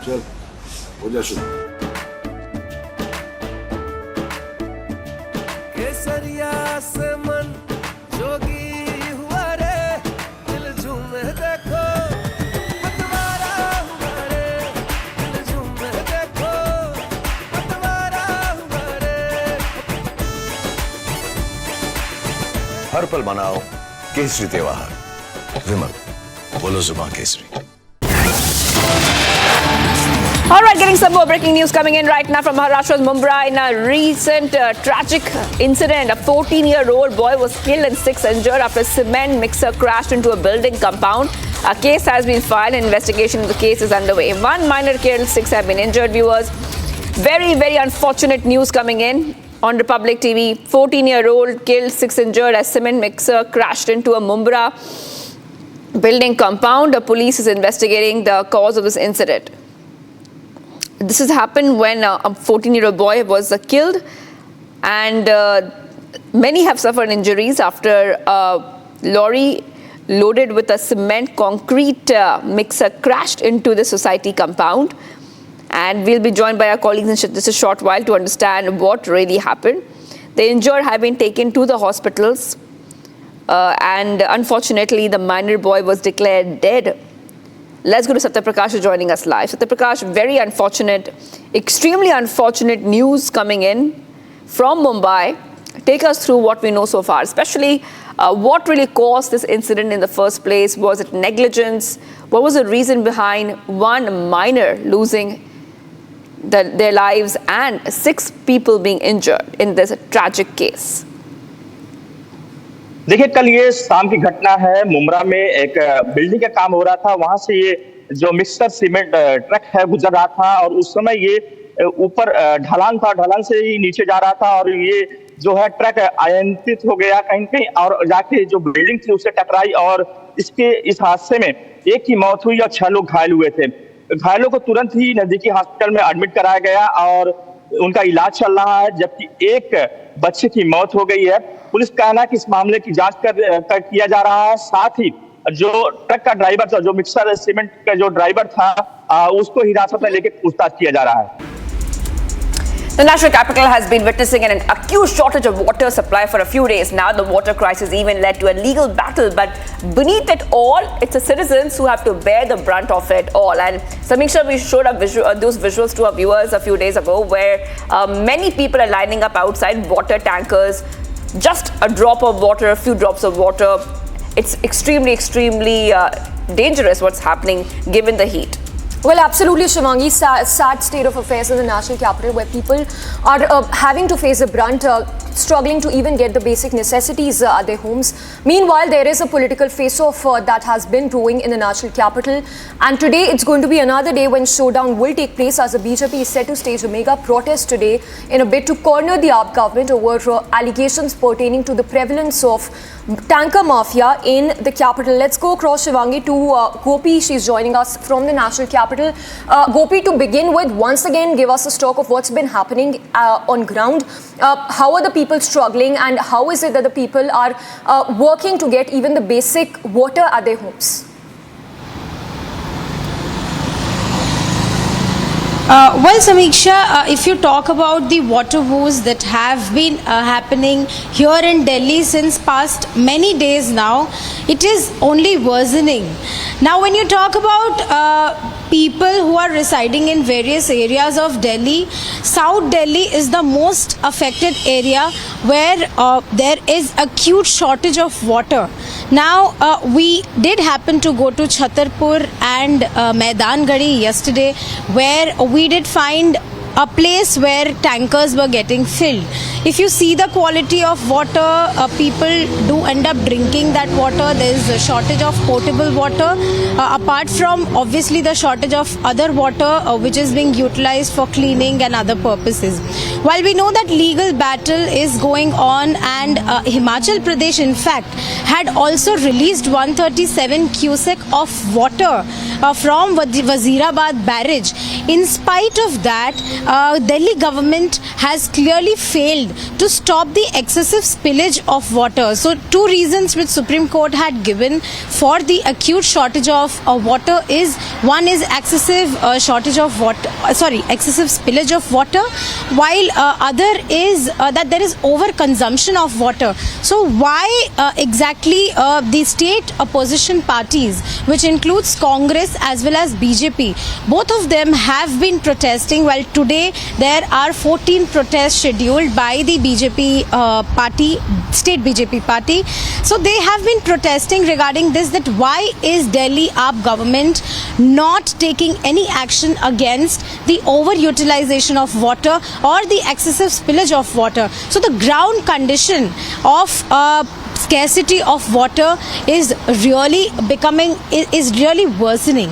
चल हो जा शुरू। केसरिया से मन जोगी हुआ रे, दिल झूमे देखो पतवारा हुआ रे, दिल झूमे देखो पतवारा हुआ रे। हर पल मनाओ केसरी त्योहार। विमल, बोलो जुबान Kesari. All right, getting some more breaking news coming in right now from Maharashtra's Mumbai. In a recent tragic incident, a 14-year-old boy was killed and 6 injured after a cement mixer crashed into a building compound. A case has been filed and investigation of the case is underway. 1 minor killed, 6 have been injured, viewers. Very, very unfortunate news coming in on Republic TV. 14-year-old killed, 6 injured as cement mixer crashed into a Mumbai building compound. The police is investigating the cause of this incident. This has happened when a 14-year-old boy was killed, and many have suffered injuries after a lorry loaded with a cement concrete mixer crashed into the society compound. And we'll be joined by our colleagues in just a short while to understand what really happened. The injured have been taken to the hospitals, and unfortunately, the minor boy was declared dead. Let's go to Satya Prakash, who's joining us live. Satya Prakash, very unfortunate, extremely unfortunate news coming in from Mumbai. Take us through what we know so far, especially what really caused this incident in the first place. Was it negligence? What was the reason behind one minor losing their lives and 6 people being injured in this tragic case? देखिए, कल ये शाम की घटना है। मुंब्रा में एक building का काम हो रहा था, वहां से ये जो मिक्सर सीमेंट ट्रक है गुजर रहा था और उस समय ये ऊपर ढलान था, ढलान से ही नीचे जा रहा था और ये जो है ट्रक अनियंत्रित हो गया कहीं कहीं और जाके जो बिल्डिंग थी उससे टकराई और इस हादसे में एक की मौत हुई और 6 लोग घायल हुए थे। घायलों को तुरंत ही नजदीकी हॉस्पिटल में एडमिट कराया गया और उनका इलाज चल रहा है, जबकि एक बच्चे की मौत हो गई है। पुलिस का कहना है कि इस मामले की जांच कर किया जा रहा है। साथ ही जो ट्रक का ड्राइवर था, जो मिक्सर सीमेंट का जो ड्राइवर था, उसको हिरासत में लेकर पूछताछ किया जा रहा है। The national capital has been witnessing an acute shortage of water supply for a few days now. The water crisis even led to a legal battle, but beneath it all, it's the citizens who have to bear the brunt of it all. And Samiksha, we showed those visuals to our viewers a few days ago, where many people are lining up outside water tankers. Just a drop of water, a few drops of water. It's extremely, extremely dangerous what's happening given the heat. Well, absolutely, Shivangi. Sad state of affairs in the national capital, where people are having to face the brunt, struggling to even get the basic necessities at their homes. Meanwhile, there is a political face-off that has been brewing in the national capital. And today, it's going to be another day when showdown will take place, as the BJP is set to stage a mega protest today in a bid to corner the AAP government over allegations pertaining to the prevalence of tanker mafia in the capital. Let's go across, Shivangi, to Gopi. She's joining us from the national capital. Gopi, to begin with, once again, give us a stock of what's been happening on ground. How are the people struggling, and how is it that the people are working to get even the basic water at their homes? Well, Samiksha, if you talk about the water woes that have been happening here in Delhi since past many days now, it is only worsening. Now, when you talk about people who are residing in various areas of Delhi, South Delhi is the most affected area where there is acute shortage of water. Now, we did happen to go to Chhatarpur and Maidan Gadi yesterday, where we did find a place where tankers were getting filled. If you see the quality of water, people do end up drinking that water. There is a shortage of potable water, apart from obviously the shortage of other water which is being utilized for cleaning and other purposes. While we know that legal battle is going on, and Himachal Pradesh in fact had also released 137 cubic of water from Wazirabad barrage. In spite of that, Delhi government has clearly failed to stop the excessive spillage of water. So two reasons which Supreme Court had given for the acute shortage of water is, one is excessive shortage of water, excessive spillage of water, while other is that there is overconsumption of water. So why exactly the state opposition parties, which includes Congress as well as BJP, both of them have been protesting? Well, today there are 14 protests scheduled by the BJP party, state BJP party. So they have been protesting regarding this, that why is Delhi AAP government not taking any action against the overutilization of water or the excessive spillage of water. So the ground condition of scarcity of water is really worsening.